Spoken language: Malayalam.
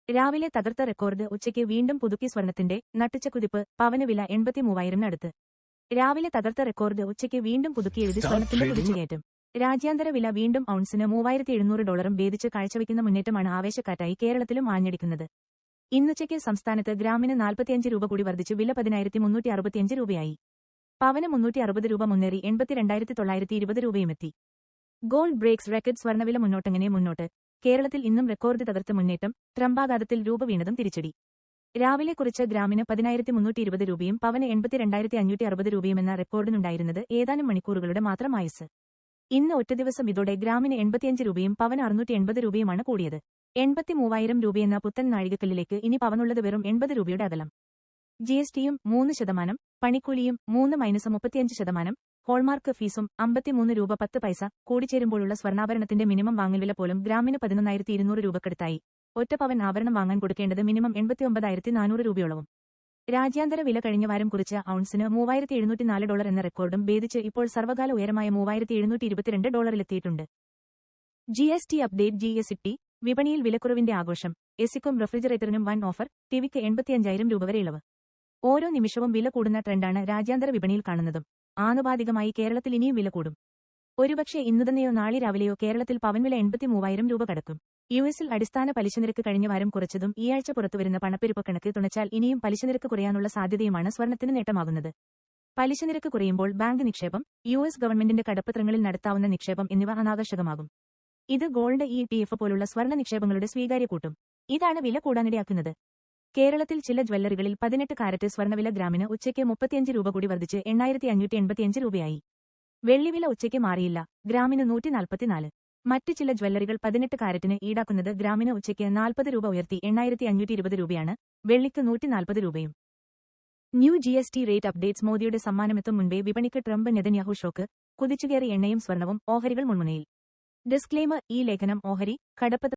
രാവിലെ തകർത്ത റെക്കോർഡ് ഉച്ചയ്ക്ക് വീണ്ടും പുതുക്കി സ്വർണത്തിന്റെ നട്ടുച്ചക്കുതിപ്പ് പവന് വില 83,000-നടുത്ത്. രാവിലെ തകർത്ത റെക്കോർഡ് ഉച്ചയ്ക്ക് വീണ്ടും പുതുക്കിയെഴുതി സ്വർണത്തിന്റെ കുതിച്ചുകയറ്റം. രാജ്യാന്തര വില വീണ്ടും ഔൺസിന് $3,700 ഭേദിച്ച് കാഴ്ചവെക്കുന്ന മുന്നേറ്റമാണ് ആവേശക്കാറ്റായി കേരളത്തിലും ആഞ്ഞടിക്കുന്നത്. ഇന്നുച്ചയ്ക്ക് സംസ്ഥാനത്ത് ഗ്രാമിന് 45 രൂപ കൂടി വർദ്ധിച്ച് വില 10,365 രൂപയായി. പവന് 360 രൂപ മുന്നേറി 82,920 രൂപയുമെത്തി. ഗോൾഡ് ബ്രേക്സ് റെക്കോർഡ് സ്വർണ്ണവില മുന്നോട്ട്. കേരളത്തിൽ ഇന്നും റെക്കോർഡ് തകർത്ത് മുന്നേറ്റം. ട്രംപാഘാതത്തിൽ രൂപ വീണതും തിരിച്ചടി. രാവിലെ കുറിച്ച് ഗ്രാമിന് 10,320 രൂപയും പവന് 82,560 രൂപയുമെന്ന റെക്കോർഡിനുണ്ടായിരുന്നത് ഏതാനും മണിക്കൂറുകളുടെ മാത്രം ആയുസ്. ഇന്ന് ഒറ്റ ദിവസം ഇതോടെ ഗ്രാമിന് 85 രൂപയും പവന് 680 രൂപയുമാണ് കൂടിയത്. 83,000 രൂപയെന്ന പുത്തൻ നാഴികക്കല്ലിലേക്ക് ഇനി പവനുള്ളത് വെറും 80 രൂപയുടെ അകലം. ജിഎസ്ടിയും 3%, പണിക്കൂലിയും 3-35%, ഹോൾമാർക്ക് ഫീസും 53 രൂപ 10 പൈസ കൂടിച്ചേരുമ്പോഴുള്ള സ്വർണ്ണാഭരണത്തിന്റെ മിനിമം വാങ്ങൽ പോലും ഗ്രാമിന് 11,200 രൂപക്കടുത്തായി. ഒറ്റ പവൻ ആഭരണം വാങ്ങാൻ കൊടുക്കേണ്ടത് മിനിമം 89,400 രൂപയോളവും. രാജ്യാന്തര വില കഴിഞ്ഞ വാരം കുറിച്ച ഔൺസിന് $3,704 എന്ന റെക്കോർഡും ഭേദിച്ച് ഇപ്പോൾ സർവ്വകാല ഉയരമായ $3,722-ലെത്തിയിട്ടുണ്ട്. GST update. ജിഎസ്ടി വിപണിയിൽ വിലക്കുറവിന്റെ ആഘോഷം. എസിക്കും റെഫ്രിജറേറ്ററിനും വൻ ഓഫർ. ടിവിക്ക് 85,000 രൂപ വരെ ഇളവ്. ഓരോ നിമിഷവും വില കൂടുന്ന ട്രെൻഡാണ് രാജ്യാന്തര വിപണിയിൽ കാണുന്നതും. ആനുപാതികമായി കേരളത്തിൽ ഇനിയും വില കൂടും. ഒരുപക്ഷെ ഇന്നുതന്നെയോ നാളെ രാവിലെയോ കേരളത്തിൽ പവൻ വില 83,000 രൂപ കടക്കും. യുഎസിൽ അടിസ്ഥാന പലിശനിരക്ക് കഴിഞ്ഞ വാരം കുറച്ചതും ഈയാഴ്ച പുറത്തുവരുന്ന പണപ്പെരുപ്പ കണക്ക് തുണച്ചാൽ ഇനിയും പലിശനിരക്ക് കുറയാനുള്ള സാധ്യതയുമാണ് സ്വർണത്തിന് നേട്ടമാകുന്നത്. പലിശനിരക്ക് കുറയുമ്പോൾ ബാങ്ക് നിക്ഷേപം, യുഎസ് ഗവൺമെന്റിന്റെ കടപ്പത്രങ്ങളിൽ നടത്താവുന്ന നിക്ഷേപം എന്നിവ അനാകർഷകമാകും. ഇത് ഗോൾഡ് ETF പോലുള്ള സ്വർണ്ണ നിക്ഷേപങ്ങളുടെ സ്വീകാര്യ കൂട്ടും. ഇതാണ് വില കൂടാനിടയാക്കുന്നത്. കേരളത്തിൽ ചില ജ്വല്ലറികളിൽ 18 കാരറ്റ് സ്വർണ്ണവില ഗ്രാമിന് ഉച്ചയ്ക്ക് 35 രൂപ കൂടി വർദ്ധിച്ച് 8,585 രൂപയായി. വെള്ളിവില ഉച്ചയ്ക്ക് മാറിയില്ല. ഗ്രാമിന് 144. മറ്റ് ചില ജ്വല്ലറികൾ 18 കാരറ്റിന് ഈടാക്കുന്നത് ഗ്രാമിന് ഉച്ചയ്ക്ക് 40 രൂപ ഉയർത്തി 8,520 രൂപയാണ്. വെള്ളിക്ക് 140 രൂപയും. New GST rate updates. മോദിയുടെ സമ്മാനമെത്തും മുൻപേ വിപണിക്ക് ട്രംപ് നെതന്യാഹു ഷോക്ക്. കുതിച്ചുകയറി എണ്ണയും സ്വർണവും. ഓഹരികൾ മുൾമുനയിൽ. ഡിസ്ക്ലെയ്മർ. ഈ ലേഖനം ഓഹരി, കടപ്പത്ര